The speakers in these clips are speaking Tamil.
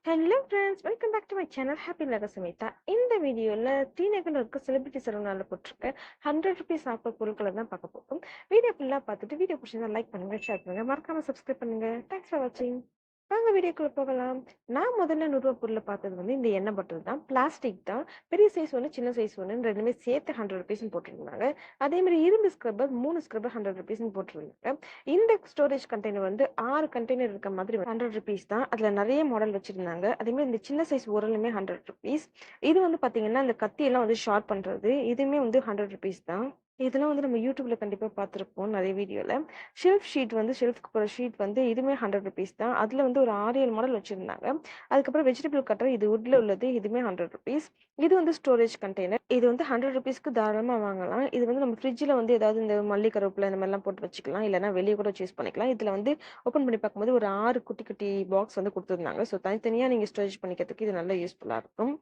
Hello friends, welcome back to my channel happy லக சமேதா. இந்த வீடியோவில் டீநகரில் இருக்க செலிபிரிட்டி சரவணாவில் போட்டிருக்க ₹100 ஆஃபர் பொருட்களை தான் பார்க்க போகிறோம். வீடியோ ஃபுல்லாக பார்த்துட்டு வீடியோ பிடிச்சிருந்தா லைக் பண்ணுங்க, ஷேர் பண்ணுங்க, மறக்காம சப்ஸ்கிரைப் பண்ணுங்க. தேங்க்ஸ் ஃபார் வாட்சிங். வாங்க வீடியோக்குள்ள போகலாம். நான் முதல்ல ₹100 பொருளை பார்த்தது வந்து இந்த எண்ணெய் பாட்டில் தான். பிளாஸ்டிக் தான். பெரிய சைஸ் ஒன்று, சின்ன சைஸ் ஒன்று, ரெண்டுமே சேர்த்து ₹100 போட்டிருந்தாங்க. அதே மாதிரி இரும்பு ஸ்க்ரப்பர் 3 ஸ்க்ரப்பர் ₹100 போட்டிருந்தாங்க. இந்த ஸ்டோரேஜ் கண்டெய்னர் வந்து 6 கண்டெய்னர் இருக்க மாதிரி ₹100 தான். அதுல நெறைய மாடல் வச்சிருந்தாங்க. அதேமாரி இந்த சின்ன சைஸ் உரலுமே ₹100. இது வந்து பாத்தீங்கன்னா, இந்த கத்தியெல்லாம் வந்து ஷார்ப் பண்றது. இதுவுமே வந்து ₹100 தான். இதெல்லாம் வந்து நம்ம YouTubeல கண்டிப்பா பார்த்துருப்போம் நெறைய வீடியோல. ஷெல்ஃப் ஷீட் வந்து ஷெல்ஃப்க்கு போற ஷீட் வந்து இதுவுமே ₹100 தான். அதுல வந்து ஒரு 6, 7 மாடல் வச்சிருந்தாங்க. அதுக்கப்புறம் வெஜிடபிள் கட்டர் இது வுட்ல உள்ளது. இதுவுமே ₹100. இது வந்து ஸ்டோரேஜ் கண்டெய்னர். இது வந்து ₹100க்கு தாராளமா வாங்கலாம். இது வந்து நம்ம ஃப்ரிட்ஜ்ல வந்து ஏதாவது இந்த மல்லி, கருவேப்பிலை இந்த மாரிலாம் போட்டு வச்சுக்கலாம். இல்லன்னா வெளிய கூட வச்சு யூஸ் பண்ணிக்கலாம். இதுல வந்து ஓப்பன் பண்ணி பார்க்கும்போது ஒரு 6 குட்டி, குட்டி பாக்ஸ் வந்து குடுத்துருந்தாங்க. ஸோ தனித்தனியா நீங்க ஸ்டோரேஜ் பண்ணிக்கிறதுக்கு இது நல்லா யூஸ்ஃபுல்லா இருக்கும்.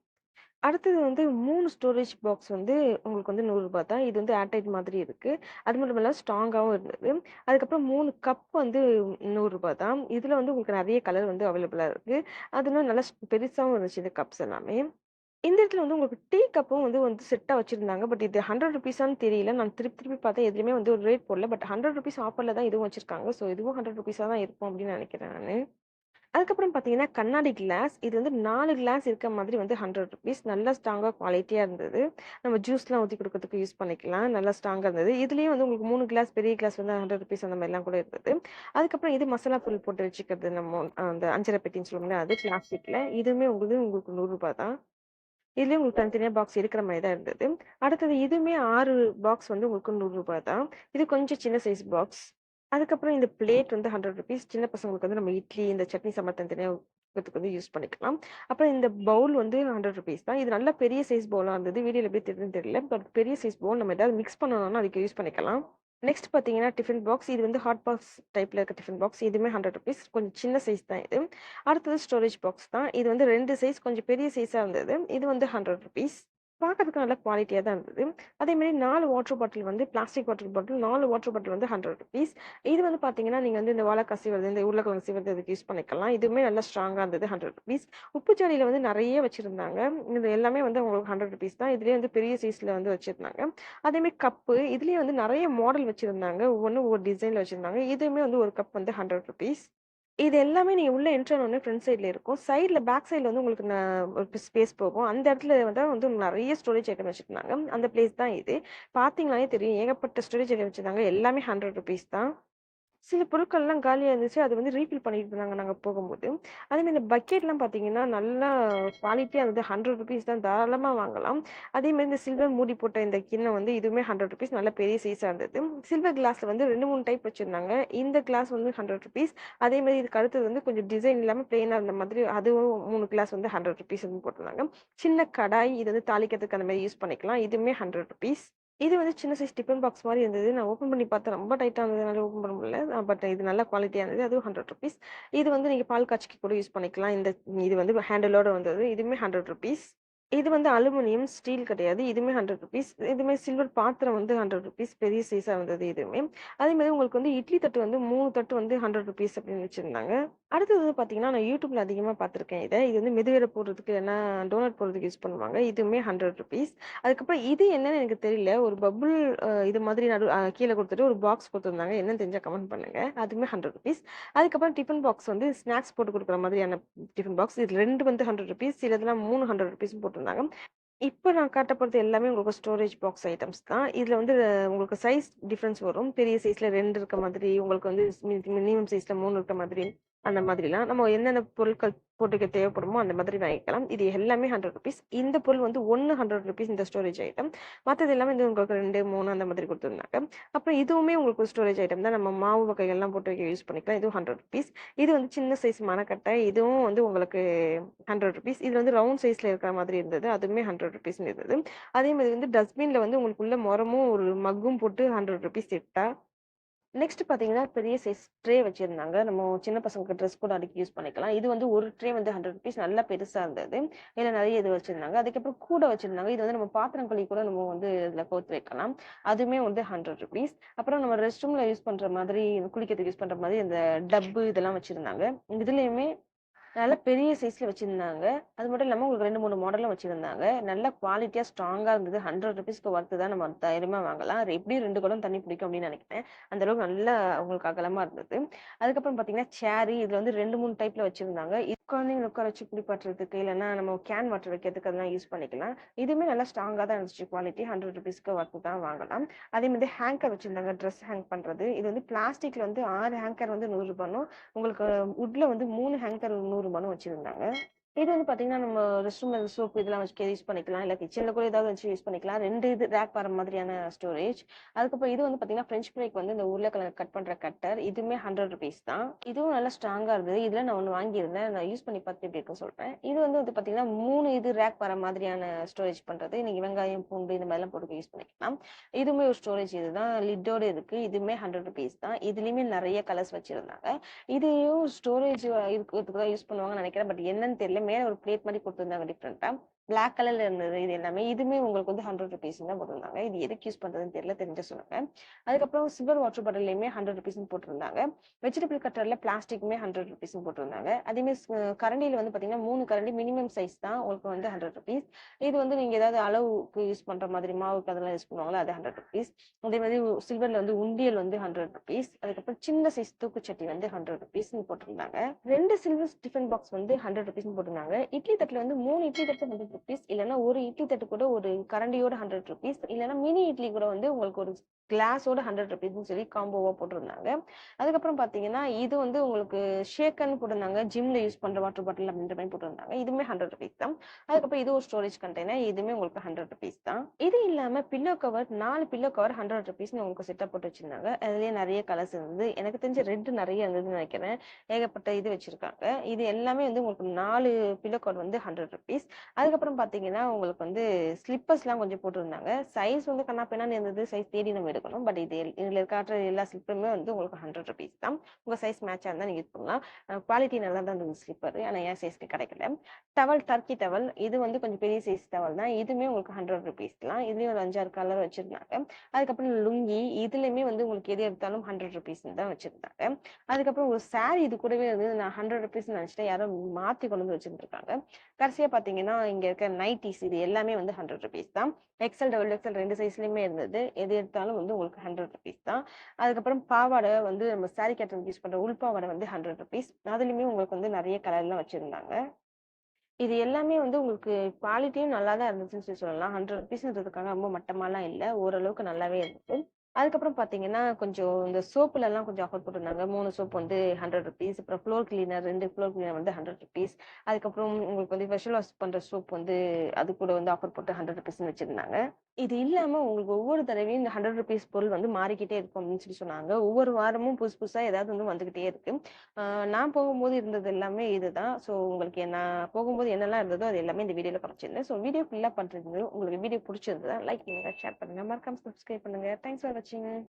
அடுத்தது வந்து 3 ஸ்டோரேஜ் பாக்ஸ் வந்து உங்களுக்கு வந்து ₹100 தான். இது வந்து ஏர்டைட் மாதிரி இருக்கு. அது மட்டும் இல்லாம ஸ்ட்ராங்காவும் இருந்தது. அதுக்கப்புறம் 3 கப் வந்து ₹100 தான். இதுல வந்து உங்களுக்கு நெறைய கலர் வந்து அவைலபிளா இருக்கு. அதுனா நல்லா பெருசாவும் இருந்துச்சு இந்த கப்ஸ் எல்லாமே. இந்த இடத்துல வந்து உங்களுக்கு டீ கப்பும் வந்து வந்து செட்டா வச்சிருந்தாங்க. பட் இது ₹100 தெரியல. நான் திருப்பி திருப்பி பார்த்தேன். எதுலயுமே வந்து ஒரு ரேட் போடல. பட் ₹100 ஆஃபர்ல தான் இதுவும் வச்சிருக்காங்க. ஸோ இதுவும் ₹100 தான் இருக்கும் அப்படின்னு நெனைக்கிறேன் நானு. அதுக்கப்புறம் பார்த்தீங்கன்னா, கண்ணாடி கிளாஸ். இது வந்து 4 கிளாஸ் இருக்க மாதிரி வந்து ₹100. நல்லா ஸ்ட்ராங்கா குவாலிட்டியா இருந்தது. நம்ம ஜூஸ்லாம் ஊத்தி குடுக்கறதுக்கு யூஸ் பண்ணிக்கலாம். நல்லா ஸ்ட்ராங்கா இருந்தது. இதுலயும் வந்து உங்களுக்கு 3 கிளாஸ் பெரிய கிளாஸ் வந்து ₹100 அந்த மாரிலாம் கூட இருந்தது. அதுக்கப்புறம் இது மசாலா பொருள் போட்டு வச்சுக்கிறது நம்ம அந்த அஞ்சர பெட்டின்னு சொல்லுவோம்ல அது பிளாஸ்டிக்ல. இதுவுமே உங்களுக்கு ₹100 தான். இதுலயும் உங்களுக்கு தனித்தனியா பாக்ஸ் இருக்கிற மாரி தான் இருந்தது. அடுத்தது இதுவுமே 6 பாக்ஸ் வந்து உங்களுக்கு ₹100 தான். இது கொஞ்சம் சின்ன சைஸ் பாக்ஸ். அதுக்கப்புறம் இந்த பிளேட் வந்து ₹100. சின்ன பசங்களுக்கு வந்து நம்ம இட்லி, இந்த சட்னி சாம்பார் தனித்தனியா வைக்கிறதுக்கு வந்து யூஸ் பண்ணிக்கலாம். அப்புறம் இந்த பவுல் வந்து ₹100 தான். இது நல்ல பெரிய சைஸ் பவுலா இருந்தது. வீடியோல எப்படி தெரியுதுன்னு தெரியல. பட் பெரிய சைஸ் பவுல் நம்ம ஏதாவது மிக்ஸ் பண்ணணும்னா அதுக்கு யூஸ் பண்ணிக்கலாம். நெக்ஸ்ட் பார்த்தீங்கன்னா, டிஃபன் பாக்ஸ். இது வந்து ஹாட் பாக்ஸ் டைப்ல இருக்க டிஃபன் பாக்ஸ். இதுவுமே ₹100. கொஞ்சம் சின்ன சைஸ் தான் இது. அடுத்தது ஸ்டோரேஜ் பாக்ஸ் தான். இது வந்து 2 சைஸ் கொஞ்சம் பெரிய சைஸா இருந்தது. இது வந்து ₹100. பார்க்கறதுக்கு நல்ல குவாலிட்டியா தான் இருந்தது. அதேமாரி 4 வாட்டர் பாட்டில் வந்து plastic water bottle 4 water bottle வந்து ₹100. இது வந்து பார்த்தீங்கன்னா, நீங்க வந்து இந்த வாழைக்காய் சீவுறது, இந்த உருளைக்கிழங்கு சீவுறது இதுக்கு யூஸ் பண்ணிக்கலாம். இதுவுமே நல்லா ஸ்ட்ராங்கா இருந்தது ₹100. உப்பு ஜாடியில வந்து நெறைய வச்சிருந்தாங்க. இது எல்லாமே வந்து உங்களுக்கு ₹100 தான். இதுலயே வந்து பெரிய சைஸ்ல வந்து வச்சிருந்தாங்க. அதேமாரி கப்பு இதுலயே வந்து நெறைய மாடல் வச்சிருந்தாங்க. ஒவ்வொன்னும் ஒவ்வொரு டிசைன்ல வச்சிருந்தாங்க. இதுவுமே வந்து ஒரு கப் வந்து ₹100. இது எல்லாமே நீங்க உள்ள என்டர் ஆன உடனே ஃப்ரண்ட் சைட்ல இருக்கும். சைட்ல பேக் சைட்ல வந்து உங்களுக்கு ஒரு ஸ்பேஸ் போகும். அந்த இடத்துல வந்து நெறைய ஸ்டோரேஜ் ஐட்டம் வச்சிருந்தாங்க. அந்த பிளேஸ் தான் இது. பார்த்தீங்கனாலே தெரியும். ஏகப்பட்ட ஸ்டோரேஜ் ஐட்டம் வச்சிருந்தாங்க. எல்லாமே ₹100 தான். சில பொருட்கள்லாம் காலியா இருந்துச்சு. அது வந்து ரீஃபில் பண்ணிட்டு இருந்தாங்க நாங்க போகும்போது. அதேமாரி இந்த பக்கெட்லாம் பார்த்தீங்கன்னா, நல்லா குவாலிட்டியா இருந்தது. ₹100 தான் தாராளமா வாங்கலாம். அதேமாரி இந்த சில்வர் மூடி போட்ட இந்த கிண்ணம் வந்து இதுவுமே ₹100 நல்ல பெரிய சைஸா இருந்தது. சில்வர் கிளாஸ்ல வந்து 2, 3 டைப் வச்சிருந்தாங்க. இந்த கிளாஸ் வந்து ₹100. அதேமாரி இதுக்கு அடுத்தது வந்து கொஞ்சம் டிசைன் இல்லாம பிளெயினா இருந்த மாதிரி அதுவும் 3 கிளாஸ் வந்து ₹100 போட்டிருந்தாங்க. சின்ன கடாய் இது வந்து தாளிக்கிறதுக்கு அந்த மாரி யூஸ் பண்ணிக்கலாம். இதுவுமே ₹100. இது வந்து சின்ன சைஸ் டிஃபன் பாக்ஸ் மாரி இருந்தது. நான் ஓப்பன் பண்ணி பார்த்தேன். ரொம்ப டைட்டா இருந்ததுனால ஓப்பன் பண்ண முடியல. பட் இது நல்ல குவாலிட்டியா இருந்தது. அதுவும் ₹100. இது வந்து நீங்க பால் காய்ச்சிக்க கூட யூஸ் பண்ணிக்கலாம். இது வந்து ஹேண்டிலோட வந்தது. இதுவுமே ₹100. இது வந்து அலுமினியம், ஸ்டீல் கிடையாது. இதுவுமே ₹100. இதுவுமே சில்வர் பாத்திரம் வந்து ₹100. பெரிய சைஸா இருந்தது இதுவுமே. அதேமாரி உங்களுக்கு வந்து இட்லி தட்டு வந்து 3 தட்டு வந்து ₹100 அப்படின்னு வச்சிருந்தாங்க. அடுத்தது வந்து பார்த்தீங்கன்னா, நான் YouTubeல அதிகமா பார்த்துருக்கேன் இத. இது வந்து மெதுவடை போடுறதுக்கு இல்லன்னா டோனட் போடுறதுக்கு யூஸ் பண்ணுவாங்க. இதுவுமே ₹100. அதுக்கப்புறம் இது என்னன்னு எனக்கு தெரியல. ஒரு பபுள் இது மாதிரி கீழ குடுத்துட்டு ஒரு பாக்ஸ் குடுத்துருந்தாங்க. என்னன்னு தெரிஞ்சா கமெண்ட் பண்ணுங்க. அதுவுமே ₹100. அதுக்கப்புறம் டிஃபன் பாக்ஸ் வந்து ஸ்நாக்ஸ் போட்டு குடுக்குற மாதிரியான டிஃபன் பாக்ஸ். இது 2 வந்து ₹100. சிலதெல்லாம் 3 ₹100 போட்டிருந்தாங்க. இப்ப நான் காட்ட போறது எல்லாமே உங்களுக்கு ஸ்டோரேஜ் பாக்ஸ் ஐட்டம்ஸ் தான். இதுல வந்து உங்களுக்கு சைஸ் டிஃபரன்ஸ் வரும். பெரிய சைஸ்ல 2 இருக்க மாதிரி, உங்களுக்கு வந்து மினிமம் சைஸ்ல 3 இருக்க மாதிரி, அந்த மாதிரிலாம். நம்ம என்னென்ன பொருட்கள் போட்டு வைக்க தேவைப்படுமோ அந்த மாதிரி வாங்கிக்கலாம். இது எல்லாமே ₹100. இந்த பொருள் வந்து ஒண்ணு ₹100 இந்த ஸ்டோரேஜ் ஐட்டம். மத்தது எல்லாமே வந்து உங்களுக்கு 2, 3 அந்த மாதிரி குடுத்துருந்தாங்க. அப்புறம் இதுவுமே உங்களுக்கு ஸ்டோரேஜ் ஐட்டம் தான். நம்ம மாவு வகைகள்லாம் போட்டு வைக்க யூஸ் பண்ணிக்கலாம். இதுவும் ₹100. இது வந்து சின்ன சைஸ் மணக்கட்டை. இதுவும் வந்து உங்களுக்கு ₹100. இது வந்து ரவுண்ட் சைஸ்ல இருக்கிற மாதிரி இருந்தது. அதுவுமே ₹100 இருந்தது. அதே மாதிரி வந்து டஸ்ட்பின்ல வந்து உங்களுக்கு உள்ள மொறமும் ஒரு மக்கும் போட்டு ₹100 செட்டா. நெக்ஸ்ட் பார்த்தீங்கன்னா, பெரிய சைஸ் ட்ரே வச்சிருந்தாங்க. நம்ம சின்ன பசங்களுக்கு ட்ரெஸ் கூட அடுக்கி யூஸ் பண்ணிக்கலாம். இது வந்து ஒரு ட்ரே வந்து ₹100 நல்லா பெருசா இருந்தது. இதுல நெறைய இது வச்சிருந்தாங்க. அதுக்கப்புறம் கூட வச்சிருந்தாங்க. இது வந்து நம்ம பாத்திரம் கழுவி கூட நம்ம வந்து இதுல கோர்த்து வைக்கலாம். அதுவுமே வந்து ₹100. அப்புறம் நம்ம ரெஸ்ட் ரூம்ல யூஸ் பண்ற மாதிரி, குளிக்கிறதுக்கு யூஸ் பண்ற மாதிரி இந்த டப்பு இதெல்லாம் வச்சிருந்தாங்க. இதுலயுமே நல்ல பெரிய சைஸ்ல வச்சிருந்தாங்க. அது மட்டும் இல்லாம உங்களுக்கு 2, 3 மாடலும் வச்சிருந்தாங்க. நல்ல குவாலிட்டியா ஸ்ட்ராங்கா இருந்தது. ₹100க்கு வொர்த் தான் நம்ம தைரியமா வாங்கலாம். எப்படியும் 2 குடம் தண்ணி பிடிக்கும் அப்படின்னு நினைக்கிறேன். அந்த அளவுக்கு நல்லா உங்களுக்கு அகலமா இருந்தது. அதுக்கப்புறம் பார்த்தீங்கன்னா, சேரு இதுல வந்து 2, 3 டைப்ல வச்சிருந்தாங்க. இது குழந்தைங்கள உட்கார வச்சு குளிப்பாட்டுறதுக்கு, இல்லன்னா நம்ம கேன் வாட்டர் வைக்கிறதுக்கு அதெல்லாம் யூஸ் பண்ணிக்கலாம். இதுவுமே நல்லா ஸ்ட்ராங்கா தான் இருந்துச்சு குவாலிட்டி. ₹100க்கு வொர்த் தான் வாங்கலாம். அதே மாதிரி ஹேங்கர் வச்சிருந்தாங்க. ட்ரெஸ் ஹேங் பண்றது. இது வந்து பிளாஸ்டிக்ல வந்து 6 ஹேங்கர் வந்து ₹100 உங்களுக்கு வுட்ல வந்து 3 ஹேங்கர் ₹100 வச்சிருந்தாங்க. இது வந்து பார்த்தீங்கன்னா, நம்ம ரெஸ்ட் ரூம்ல சோப்பு இதெல்லாம் வச்சு யூஸ் பண்ணிக்கலாம். இல்ல கிச்சன்ல கூட ஏதாவது வச்சு யூஸ் பண்ணிக்கலாம். 2 இது ரேக் வர மாதிரியான ஸ்டோரேஜ். அதுக்கப்புறம் இது வந்து பார்த்தீங்கன்னா, ஃப்ரெஞ்ச் ஃப்ரைக்கு வந்து இந்த உருளைக்கிழங்கு கட் பண்ற கட்டர். இதுவுமே ₹100 தான். இதுவும் நல்லா ஸ்ட்ராங்கா இருந்தது. இதுல நான் ஒண்ணு வாங்கியிருந்தேன். நான் யூஸ் பண்ணி பார்த்துட்டு எப்படி இருக்குன்னு சொல்றேன். இது வந்து பார்த்தீங்கன்னா, 3 இது ரேக் வர மாதிரியான ஸ்டோரேஜ் பண்றது. நீங்க வெங்காயம், பூண்டு இந்த மாதிரிலாம் போட்டு யூஸ் பண்ணிக்கலாம். இதுவுமே ஒரு ஸ்டோரேஜ் இதுதான். லிட்டோட இருக்கு. இதுவுமே ₹100 தான். இதுலயுமே நெறைய கலர்ஸ் வச்சிருந்தாங்க. இதையும் ஸ்டோரேஜ் இருக்கிறதுக்கு தான் யூஸ் பண்ணுவாங்கன்னு நினைக்கிறேன். பட் என்னன்னு தெரியல. மேல ஒரு பிளேட் மாரி குடுத்திருந்தாங்க டிஃபரெண்ட்டா. பிளாக் கலர்ல இருந்தது இது எல்லாமே. இதுவுமே உங்களுக்கு வந்து ₹100 தான் போட்டிருந்தாங்க. இது எதுக்கு யூஸ் பண்றதுன்னு தெரியல. தெரிஞ்சா சொல்லுங்க. அதுக்கப்புறம் சில்வர் வாட்டர் பாட்டில்லயுமே ₹100ன்னு போட்டிருந்தாங்க. வெஜிடபிள் கட்டர்ல பிளாஸ்டிக்குமே ₹100ன்னு போட்டிருந்தாங்க. அதேமாரி கரண்டில வந்து பார்த்தீங்கன்னா 3 கரண்டி மினிமம் சைஸ் தான் உங்களுக்கு வந்து ₹100. இது வந்து நீங்க ஏதாவது அளவுக்கு யூஸ் பண்ற மாதிரி மாவுக்கு அதெல்லாம் யூஸ் பண்ணுவாங்கல்ல அது ₹100. அதே மாதிரி சில்வர்ல வந்து உண்டியல் வந்து ₹100. அதுக்கப்புறம் சின்ன சைஸ் தூக்குச்சட்டி வந்து ₹100ன்னு போட்டிருந்தாங்க. 2 சில்வர் டிஃபன் பாக்ஸ் வந்து ₹100ன்னு போட்டிருந்தாங்க. இட்லி தட்டுல வந்து 3 இட்லி தட்டு ₹100 இல்லன்னா ஒரு இட்லி தட்டு கூட ஒரு கரண்டியோட ₹100 இல்லன்னா மினி இட்லி கூட வந்து உங்களுக்கு ஒரு கிளாஸோட ₹100ன்னு சொல்லி காம்போவா போட்டிருந்தாங்க. அதுக்கப்புறம் பார்த்தீங்கன்னா, இது வந்து உங்களுக்கு ஷேக்கர்ன்னு போட்டிருந்தாங்க. ஜிம்ல யூஸ் பண்ற வாட்டர் பாட்டில் அப்படின்ற மாரி போட்டிருந்தாங்க. இதுவுமே ₹100 தான். அதுக்கப்புறம் இது ஒரு ஸ்டோரேஜ் கண்டெய்னர். இதுவுமே உங்களுக்கு ₹100 தான். இது இல்லாம பில்லோ கவர் 4 பில்லோ கவர் ₹100ன்னு உங்களுக்கு செட்டா போட்டு வச்சிருந்தாங்க. அதுலயே நெறைய கலர்ஸ் இருந்தது. எனக்கு தெரிஞ்சு ரெட் நெறைய இருந்ததுன்னு நெனைக்கிறேன். ஏகப்பட்ட இது வச்சிருக்காங்க. இது எல்லாமே வந்து உங்களுக்கு 4 பில்லோ கவர் வந்து ₹100. அதுக்கப்புறம் பார்த்தீங்கன்னா, உங்களுக்கு வந்து ஸ்லிப்பர்ஸ்லாம் கொஞ்சம் போட்டிருந்தாங்க. சைஸ் வந்து கன்னா பின்னான்னு இருந்தது. சைஸ் தேடி நம்ம எடுக்கணும். பட் இதுல காட்டுற எல்லா ஸ்லிப்பருமே வந்து உங்களுக்கு ₹100 தான். உங்க சைஸ் மேட்சா இருந்தா நீங்க யூஸ் பண்ணலாம். குவாலிட்டி நல்லா தான் இருந்தது ஸ்லிப்பர். ஆனா என் சைஸ்க்கு கிடைக்கல. Towel Turkey towel. இது வந்து கொஞ்சம் பெரிய சைஸ் டவல் தான். இதுவுமே உங்களுக்கு ₹100 தான். இதுலயும் ஒரு 5, 6 கலர் வச்சிருந்தாங்க. அதுக்கப்புறம் லுங்கி. இதுலயுமே வந்து உங்களுக்கு எது எடுத்தாலும் ₹100ன்னு தான் வச்சிருந்தாங்க. அதுக்கப்புறம் ஒரு சாரி இது கூடவே வந்து நான் ₹100ன்னு நினைச்சுட்டேன். யாரோ மாத்தி கொண்டு வந்து வச்சிருந்திருக்காங்க. கடைசியா பார்த்தீங்கன்னா, இங்க இருக்க நைட்டீஸ் இது எல்லாமே வந்து ₹100 தான். எக்ஸ்எல், டபுள் எக்ஸ்எல் 2 சைஸ்லயுமே இருந்தது. எது எடுத்தாலும் வந்து உங்களுக்கு ₹100 தான். அதுக்கப்புறம் பாவாடை வந்து நம்ம சாரி கட்டுறதுக்கு யூஸ் பண்ற உள் பாவாடை வந்து ₹100. அதுலயுமே உங்களுக்கு வந்து நெறைய கலர்லாம் வச்சிருந்தாங்க. இது எல்லாமே வந்து உங்களுக்கு குவாலிட்டியும் நல்லா தான் இருந்துச்சுன்னு சொல்லலாம். ₹100ன்றதுக்காக ரொம்ப மட்டமாலாம் இல்ல. ஓரளவுக்கு நல்லாவே இருந்துச்சு. அதுக்கப்புறம் பார்த்தீங்கன்னா, கொஞ்சம் இந்த சோப்புலலாம் கொஞ்சம் ஆஃபர் போட்டிருந்தாங்க. 3 சோப் வந்து ₹100. அப்புறம் ஃப்ளோர் கிளீனர் 2 ஃப்ளோர் கிளீனர் வந்து ₹100. அதுக்கப்புறம் உங்களுக்கு வந்து ஃபெஷல் வாஷ் பண்ற சோப் வந்து அது கூட வந்து ஆஃபர் போட்டு ₹100ன்னு வச்சிருந்தாங்க. இது இல்லாம உங்களுக்கு ஒவ்வொரு தடவையும் இந்த ₹100 பொருள் வந்து மாறிக்கிட்டே இருக்கும் அப்படின்னு சொல்லி சொன்னாங்க. ஒவ்வொரு வாரமும் புதுசு புதுசா ஏதாவது வந்து வந்துகிட்டே இருக்கு. நான் போகும்போது இருந்தது எல்லாமே இதுதான். ஸோ உங்களுக்கு நான் போகும்போது என்னெல்லாம் இருந்ததோ அது எல்லாமே இந்த வீடியோல காமிச்சிருந்தேன். ஸோ வீடியோ ஃபுல்லா பண்றது உங்களுக்கு வீடியோ புடிச்சிருந்ததா லைக் பண்ணுங்க, ஷேர் பண்ணுங்க, மறக்காம சப்ஸ்கிரைப் பண்ணுங்க. தேங்க்ஸ் ஃபார் வாட்சிங்.